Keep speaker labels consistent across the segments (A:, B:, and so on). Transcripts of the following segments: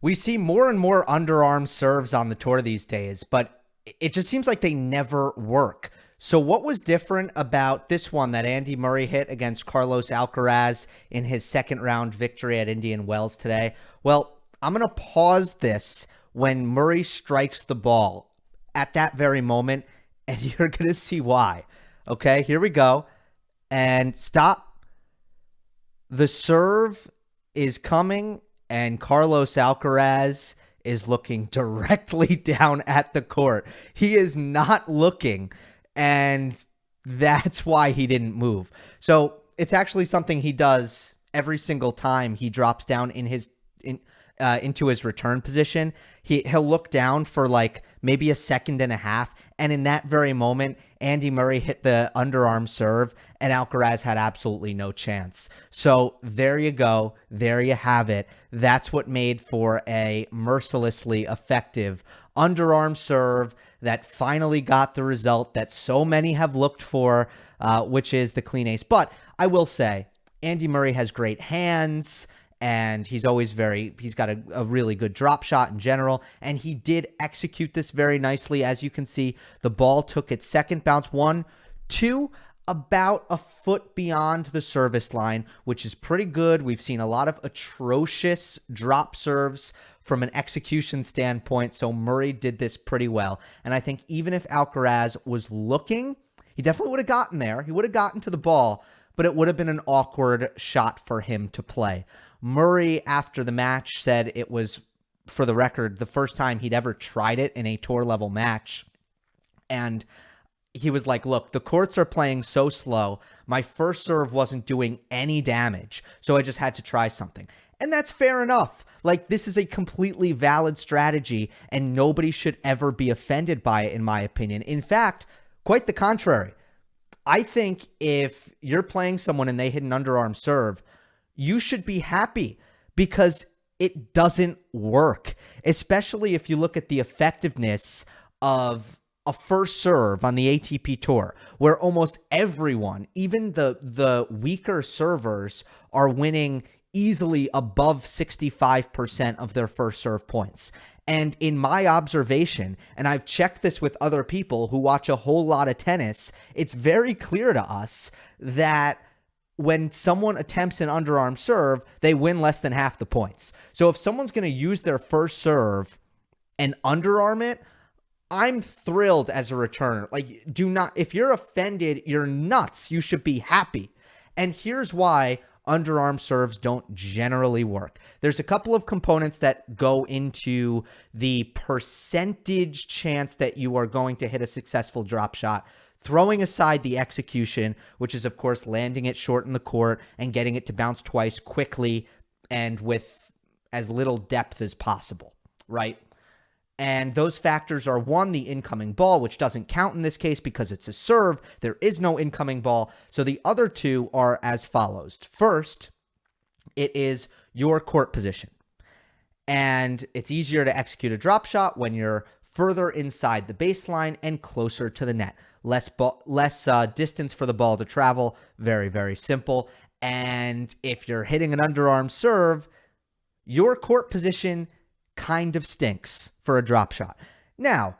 A: We see more and more underarm serves on the tour these days, but it just seems like they never work. So what was different about this one that Andy Murray hit against Carlos Alcaraz in his second round victory at Indian Wells today? Well, I'm going to pause this when Murray strikes the ball at that very moment, and you're going to see why. Okay, here we go. And stop. The serve is coming, and Carlos Alcaraz is looking directly down at the court. He is not looking, and that's why he didn't move. So it's actually something he does every single time he drops down into his return position. He'll look down for like maybe a second and a half, and in that very moment, Andy Murray hit the underarm serve, and Alcaraz had absolutely no chance. So there you go. There you have it. That's what made for a mercilessly effective underarm serve that finally got the result that so many have looked for, which is the clean ace. But I will say, Andy Murray has great hands, and he's got a really good drop shot in general. And he did execute this very nicely. As you can see, the ball took its second bounce, 1, 2, about a foot beyond the service line, which is pretty good. We've seen a lot of atrocious drop serves from an execution standpoint. So Murray did this pretty well. And I think even if Alcaraz was looking, he definitely would have gotten there. He would have gotten to the ball, but it would have been an awkward shot for him to play. Murray, after the match, said it was, for the record, the first time he'd ever tried it in a tour-level match. And he was like, look, the courts are playing so slow. My first serve wasn't doing any damage, so I just had to try something. And that's fair enough. Like, this is a completely valid strategy, and nobody should ever be offended by it, in my opinion. In fact, quite the contrary. I think if you're playing someone and they hit an underarm serve, you should be happy because it doesn't work, especially if you look at the effectiveness of a first serve on the ATP Tour, where almost everyone, even the weaker servers, are winning easily above 65% of their first serve points. And in my observation, and I've checked this with other people who watch a whole lot of tennis, it's very clear to us that when someone attempts an underarm serve, they win less than half the points. So if someone's going to use their first serve and underarm it, I'm thrilled as a returner. Like, if you're offended, you're nuts. You should be happy. And here's why underarm serves don't generally work. There's a couple of components that go into the percentage chance that you are going to hit a successful drop shot. Throwing aside the execution, which is, of course, landing it short in the court and getting it to bounce twice quickly and with as little depth as possible, right? And those factors are, one, the incoming ball, which doesn't count in this case because it's a serve. There is no incoming ball. So the other two are as follows. First, it is your court position. And it's easier to execute a drop shot when you're further inside the baseline and closer to the net. Less distance for the ball to travel. Very, very simple. And if you're hitting an underarm serve, your court position kind of stinks for a drop shot. Now,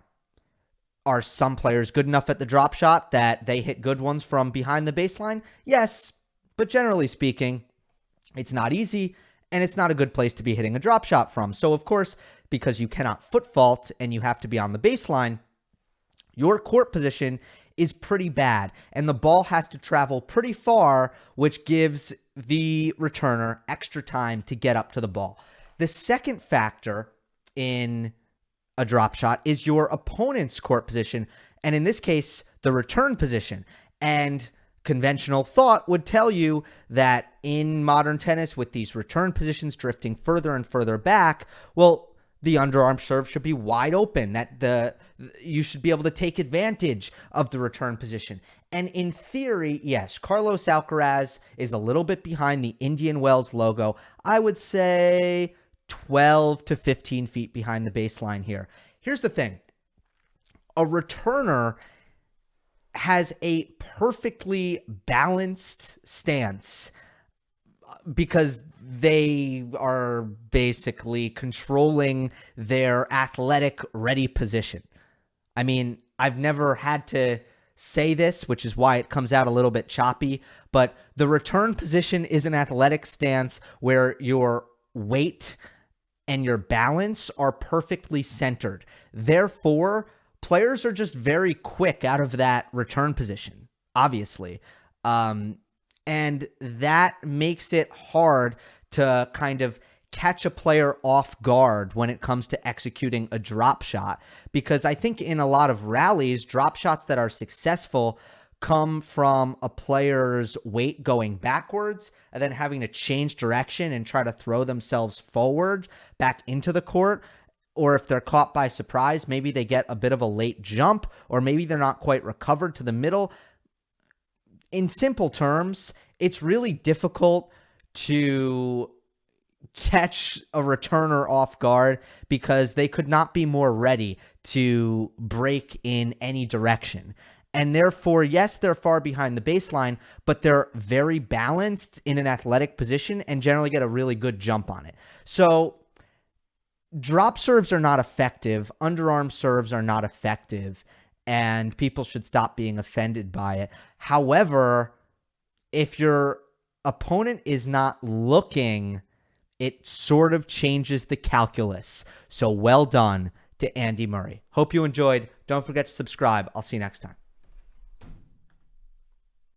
A: are some players good enough at the drop shot that they hit good ones from behind the baseline? Yes, but generally speaking, it's not easy, and it's not a good place to be hitting a drop shot from. So, of course, because you cannot foot fault and you have to be on the baseline, your court position is pretty bad, and the ball has to travel pretty far, which gives the returner extra time to get up to the ball. The second factor in a drop shot is your opponent's court position, and in this case, the return position. And conventional thought would tell you that in modern tennis, with these return positions drifting further and further back, well, the underarm serve should be wide open, that you should be able to take advantage of the return position. And in theory, yes, Carlos Alcaraz is a little bit behind the Indian Wells logo. I would say 12 to 15 feet behind the baseline here. Here's the thing. A returner has a perfectly balanced stance because they are basically controlling their athletic ready position. I mean, I've never had to say this, which is why it comes out a little bit choppy, but the return position is an athletic stance where your weight and your balance are perfectly centered. Therefore, players are just very quick out of that return position, obviously. And that makes it hard to kind of catch a player off guard when it comes to executing a drop shot. Because I think in a lot of rallies, drop shots that are successful come from a player's weight going backwards and then having to change direction and try to throw themselves forward back into the court. Or if they're caught by surprise, maybe they get a bit of a late jump, or maybe they're not quite recovered to the middle. In simple terms, it's really difficult to catch a returner off guard because they could not be more ready to break in any direction. And therefore, yes, they're far behind the baseline, but they're very balanced in an athletic position and generally get a really good jump on it. So drop serves are not effective. Underarm serves are not effective, and people should stop being offended by it. However, if your opponent is not looking, it sort of changes the calculus. So well done to Andy Murray. Hope you enjoyed. Don't forget to subscribe. I'll see you next time.